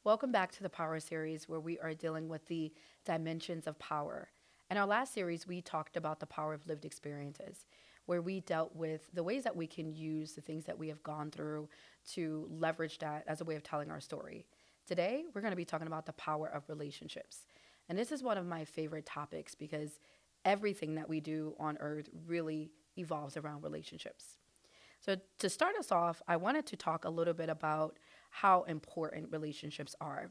Welcome back to the Power Series, where we are dealing with the dimensions of power. In our last series, we talked about the power of lived experiences, where we dealt with the ways that we can use the things that we have gone through to leverage that as a way of telling our story. Today, we're going to be talking about the power of relationships. And this is one of my favorite topics because everything that we do on earth really evolves around relationships. So, to start us off, I wanted to talk a little bit about how important relationships are.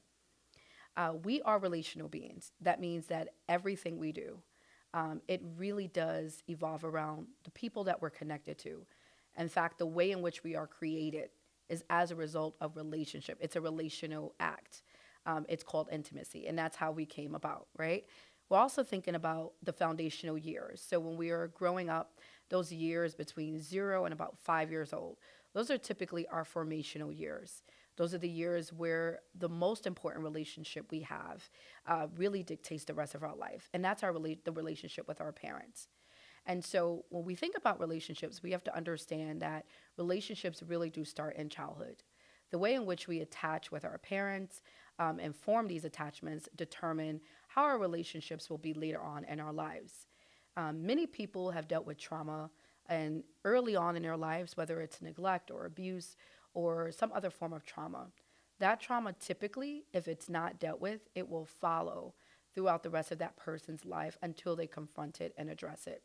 We are relational beings. That means that everything we do, it really does evolve around the people that we're connected to. In fact, the way in which we are created is as a result of relationship. It's a relational act. It's called intimacy, and that's how we came about, right? We're also thinking about the foundational years. So when we are growing up, those years between 0 and about 5 years old, those are typically our formational years. Those are the years where the most important relationship we have really dictates the rest of our life, and that's the relationship with our parents. And so when we think about relationships, we have to understand that relationships really do start in childhood. The way in which we attach with our parents and form these attachments determine how our relationships will be later on in our lives. Many people have dealt with trauma and early on in their lives, whether it's neglect or abuse or some other form of trauma. That trauma typically, if it's not dealt with, it will follow throughout the rest of that person's life until they confront it and address it.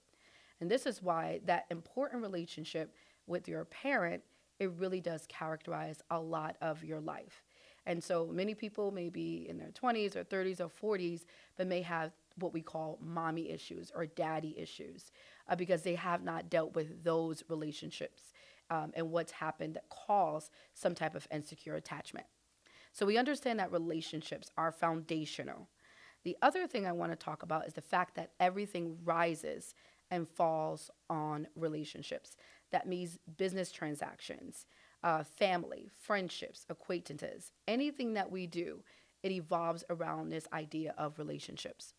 And this is why that important relationship with your parent, it really does characterize a lot of your life. And so many people may be in their 20s or 30s or 40s, but may have what we call mommy issues or daddy issues because they have not dealt with those relationships and what's happened that caused some type of insecure attachment. So we understand that relationships are foundational. The other thing I want to talk about is the fact that everything rises and falls on relationships. That means business transactions, family, friendships, acquaintances, anything that we do, it evolves around this idea of relationships.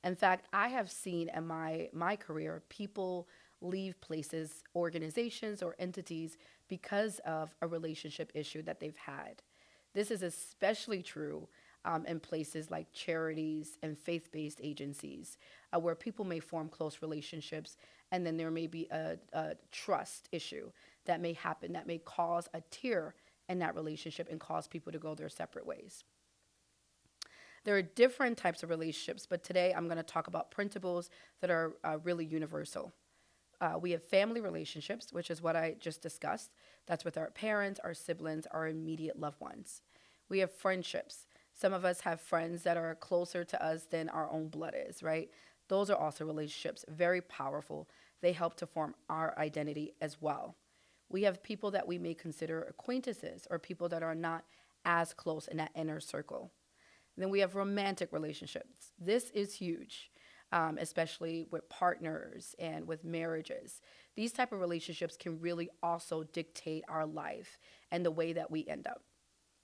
In fact, I have seen in my career people leave places, organizations, or entities because of a relationship issue that they've had. This is especially true in places like charities and faith based agencies, where people may form close relationships, and then there may be a trust issue that may happen that may cause a tear in that relationship and cause people to go their separate ways. There are different types of relationships, but today I'm going to talk about principles that are really universal. We have family relationships, which is what I just discussed. That's with our parents, our siblings, our immediate loved ones. We have friendships. Some of us have friends that are closer to us than our own blood is, right? Those are also relationships, very powerful. They help to form our identity as well. We have people that we may consider acquaintances or people that are not as close in that inner circle. Then we have romantic relationships. This is huge, especially with partners and with marriages. These type of relationships can really also dictate our life and the way that we end up.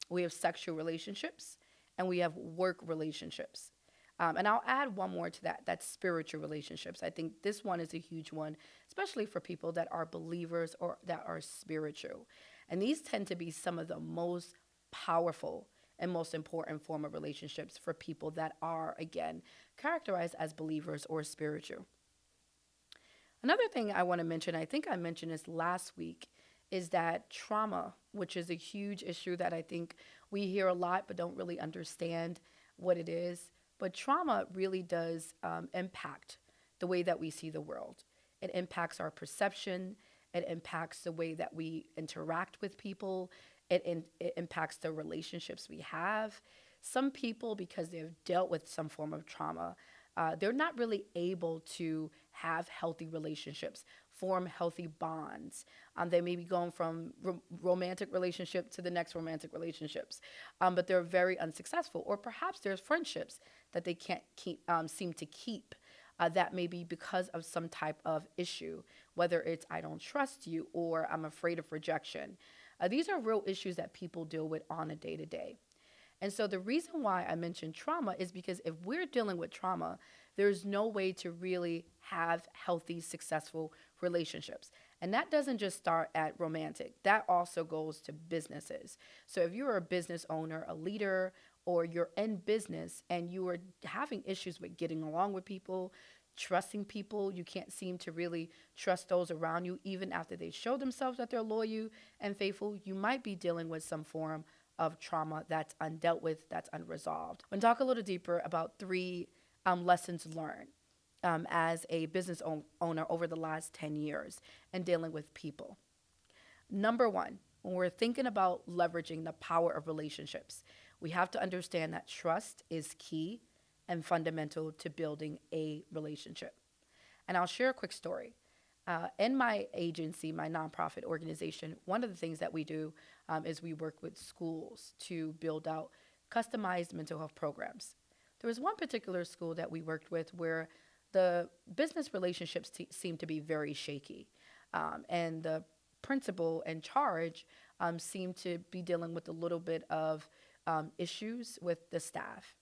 We have sexual relationships and we have work relationships. And I'll add one more to that, that's spiritual relationships. I think this one is a huge one, especially for people that are believers or that are spiritual. And these tend to be some of the most powerful and most important form of relationships for people that are, again, characterized as believers or spiritual. Another thing I want to mention, I think I mentioned this last week, is that trauma, which is a huge issue that I think we hear a lot but don't really understand what it is. But trauma really does impact the way that we see the world. It impacts our perception. It impacts the way that we interact with people. It impacts the relationships we have. Some people, because they've dealt with some form of trauma, they're not really able to have healthy relationships, form healthy bonds. They may be going from romantic relationship to the next romantic relationships, but they're very unsuccessful. Or perhaps there's friendships that they can't seem to keep. That may be because of some type of issue, whether it's I don't trust you or I'm afraid of rejection. These are real issues that people deal with on a day-to-day. And so the reason why I mentioned trauma is because if we're dealing with trauma, there's no way to really have healthy, successful relationships. And that doesn't just start at romantic, that also goes to businesses. So if you're a business owner, a leader, or you're in business and you are having issues with getting along with people, trusting people, you can't seem to really trust those around you, even after they show themselves that they're loyal and faithful, you might be dealing with some form of trauma that's undealt with, that's unresolved. We'll talk a little deeper about three lessons learned as a business owner over the last 10 years and dealing with people. Number one, when we're thinking about leveraging the power of relationships, we have to understand that trust is key and fundamental to building a relationship. And I'll share a quick story. In my agency, my nonprofit organization, one of the things that we do is we work with schools to build out customized mental health programs. There was one particular school that we worked with where the business relationships seemed to be very shaky. And the principal in charge seemed to be dealing with a little bit of issues with the staff.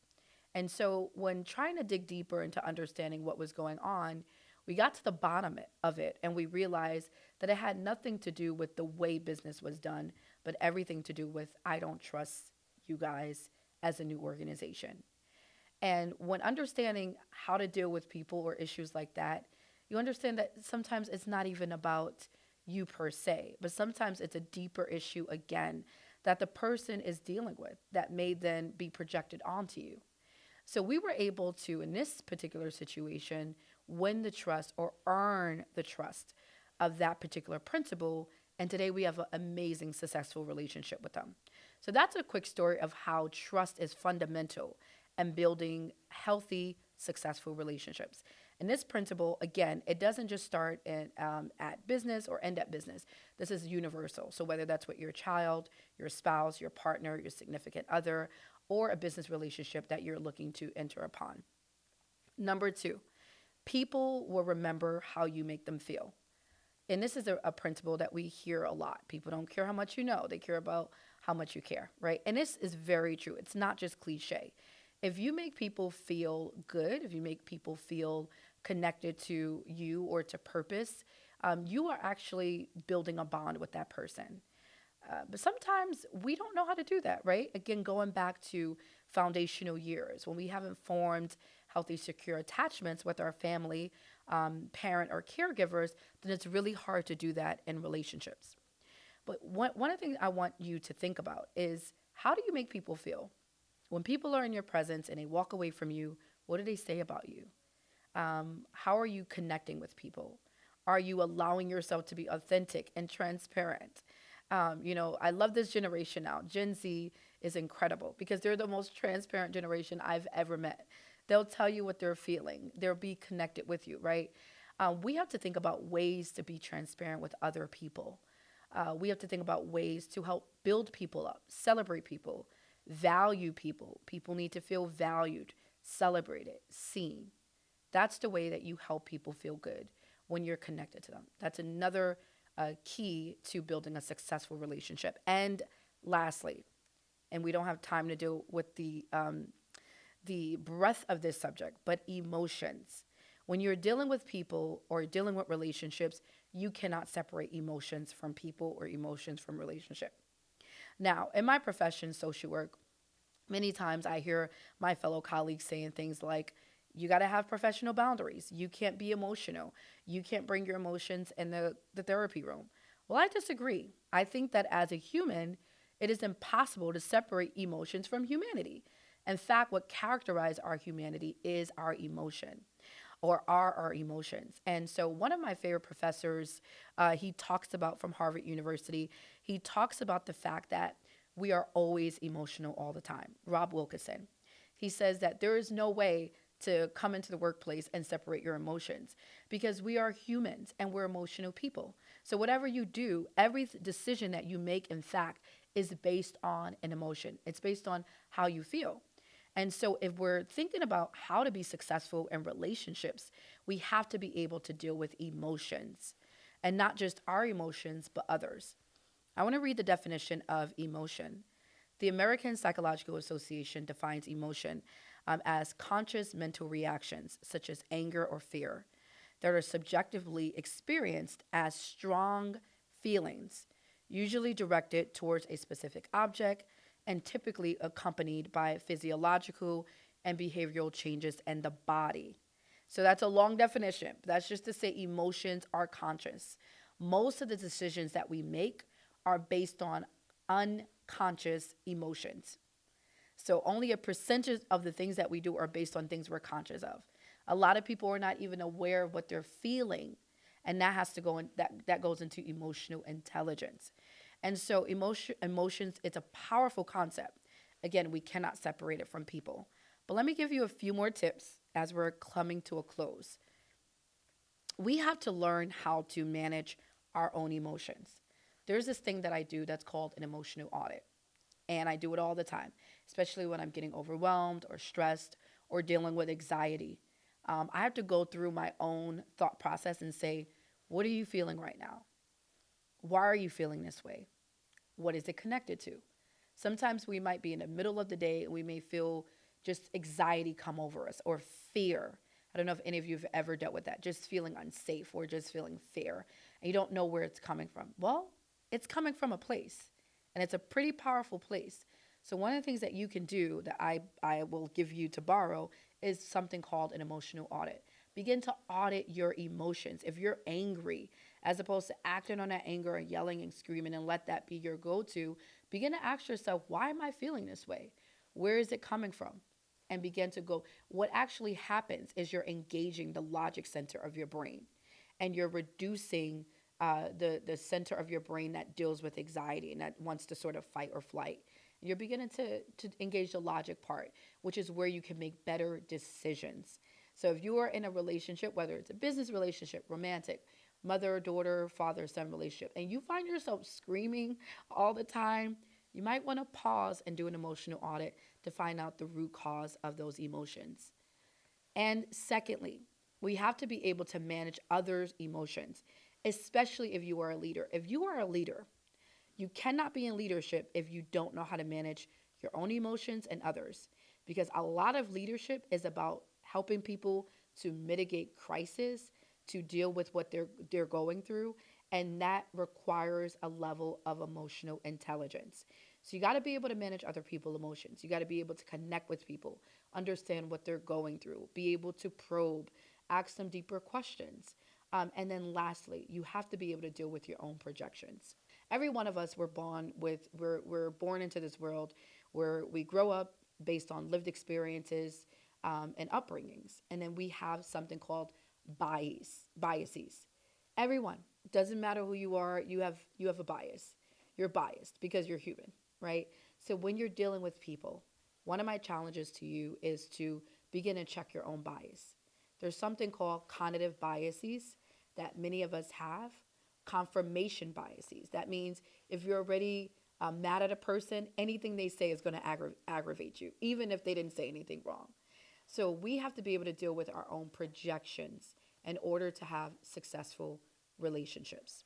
And so when trying to dig deeper into understanding what was going on, we got to the bottom of it and we realized that it had nothing to do with the way business was done, but everything to do with I don't trust you guys as a new organization. And when understanding how to deal with people or issues like that, you understand that sometimes it's not even about you per se, but sometimes it's a deeper issue again that the person is dealing with that may then be projected onto you. So we were able to, in this particular situation, win the trust or earn the trust of that particular principal. And today we have an amazing, successful relationship with them. So that's a quick story of how trust is fundamental and building healthy, successful relationships. And this principle, again, it doesn't just start at business or end at business. This is universal. So whether that's with your child, your spouse, your partner, your significant other, or a business relationship that you're looking to enter upon. Number two, people will remember how you make them feel. And this is a principle that we hear a lot. People don't care how much you know. They care about how much you care, right? And this is very true. It's not just cliche. If you make people feel good, if you make people feel connected to you or to purpose, you are actually building a bond with that person. But sometimes we don't know how to do that, right? Again, going back to foundational years, when we haven't formed healthy, secure attachments with our family, parent, or caregivers, then it's really hard to do that in relationships. But one of the things I want you to think about is how do you make people feel? When people are in your presence and they walk away from you, what do they say about you? How are you connecting with people? Are you allowing yourself to be authentic and transparent? I love this generation now. Gen Z is incredible because they're the most transparent generation I've ever met. They'll tell you what they're feeling. They'll be connected with you, right? We have to think about ways to be transparent with other people. We have to think about ways to help build people up, celebrate people, value people. People need to feel valued, celebrated, seen. That's the way that you help people feel good when you're connected to them. That's another key to building a successful relationship. And lastly, and we don't have time to deal with the breadth of this subject, but emotions. When you're dealing with people or dealing with relationships, you cannot separate emotions from people or emotions from relationship. Now, in my profession, social work, many times I hear my fellow colleagues saying things like, you got to have professional boundaries. You can't be emotional. You can't bring your emotions in the therapy room. Well, I disagree. I think that as a human, it is impossible to separate emotions from humanity. In fact, what characterizes our humanity is our emotion or are our emotions. And so one of my favorite professors, he talks about from Harvard University, he talks about the fact that we are always emotional all the time. Rob Wilkinson. He says that there is no way to come into the workplace and separate your emotions because we are humans and we're emotional people. So whatever you do, every decision that you make, in fact, is based on an emotion. It's based on how you feel. And so if we're thinking about how to be successful in relationships, we have to be able to deal with emotions and not just our emotions, but others. I want to read the definition of emotion. The American Psychological Association defines emotion as conscious mental reactions such as anger or fear. that are subjectively experienced as strong feelings, usually directed towards a specific object and typically accompanied by physiological and behavioral changes in the body. So that's a long definition. That's just to say emotions are conscious. Most of the decisions that we make are based on unconscious emotions. So only a percentage of the things that we do are based on things we're conscious of. A lot of people are not even aware of what they're feeling, and that has to go in, that goes into emotional intelligence. And so emotions, it's a powerful concept. Again, we cannot separate it from people. But let me give you a few more tips as we're coming to a close. We have to learn how to manage our own emotions. There's this thing that I do that's called an emotional audit. And I do it all the time, especially when I'm getting overwhelmed or stressed or dealing with anxiety. I have to go through my own thought process and say, what are you feeling right now? Why are you feeling this way? What is it connected to? Sometimes we might be in the middle of the day and we may feel just anxiety come over us or fear. I don't know if any of you have ever dealt with that, just feeling unsafe or just feeling fear and you don't know where it's coming from. Well, it's coming from a place and it's a pretty powerful place. So one of the things that you can do that I will give you to borrow is something called an emotional audit. Begin to audit your emotions. If you're angry, as opposed to acting on that anger and yelling and screaming and let that be your go-to, begin to ask yourself, why am I feeling this way? Where is it coming from? And begin to go. What actually happens is you're engaging the logic center of your brain and you're reducing the center of your brain that deals with anxiety and that wants to sort of fight or flight. You're beginning to engage the logic part, which is where you can make better decisions. So if you are in a relationship, whether it's a business relationship, romantic, mother, daughter, father, son relationship, and you find yourself screaming all the time, you might want to pause and do an emotional audit to find out the root cause of those emotions. And secondly, we have to be able to manage others' emotions, especially if you are a leader. If you are a leader, you cannot be in leadership if you don't know how to manage your own emotions and others. Because a lot of leadership is about helping people to mitigate crisis, to deal with what they're going through, and that requires a level of emotional intelligence. So you got to be able to manage other people's emotions. You got to be able to connect with people, understand what they're going through, be able to probe, ask them deeper questions. And then lastly, you have to be able to deal with your own projections. Every one of us we're born into this world where we grow up based on lived experiences and upbringings, and then we have something called biases. Everyone, doesn't matter who you are, you have a bias. You're biased because you're human, right? So when you're dealing with people, one of my challenges to you is to begin to check your own bias. There's something called cognitive biases that many of us have, confirmation biases. That means if you're already mad at a person, anything they say is going to aggravate you, even if they didn't say anything wrong. So we have to be able to deal with our own projections in order to have successful relationships.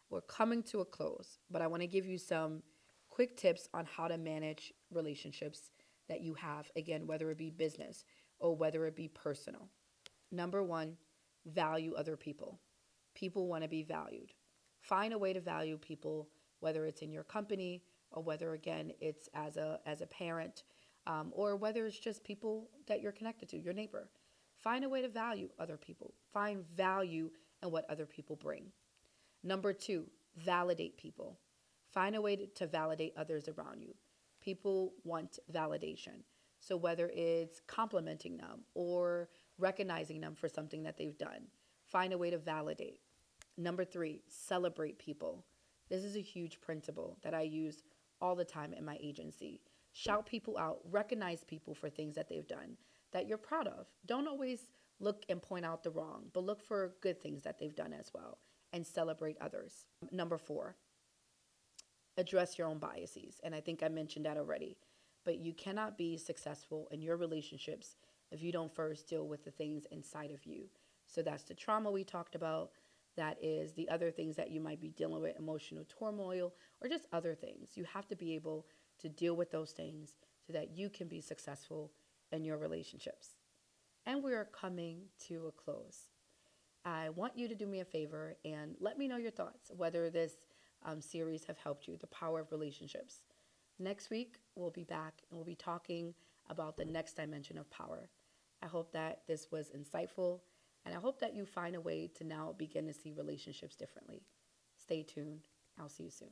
We're coming to a close, but I want to give you some quick tips on how to manage relationships that you have, again, whether it be business or whether it be personal. Number one, value other people. People want to be valued. Find a way to value people, whether it's in your company or whether, again, it's as a parent or whether it's just people that you're connected to, your neighbor. Find a way to value other people. Find value in what other people bring. Number two, validate people. Find a way to validate others around you. People want validation. So whether it's complimenting them or recognizing them for something that they've done, find a way to validate. Number three, celebrate people. This is a huge principle that I use all the time in my agency. Shout people out, recognize people for things that they've done that you're proud of. Don't always look and point out the wrong, but look for good things that they've done as well and celebrate others. Number four, address your own biases. And I think I mentioned that already. But you cannot be successful in your relationships if you don't first deal with the things inside of you. So that's the trauma we talked about. That is the other things that you might be dealing with, emotional turmoil, or just other things. You have to be able to deal with those things so that you can be successful in your relationships. And we are coming to a close. I want you to do me a favor and let me know your thoughts, whether this series have helped you, the power of relationships. Next week, we'll be back and we'll be talking about the next dimension of power. I hope that this was insightful, and I hope that you find a way to now begin to see relationships differently. Stay tuned. I'll see you soon.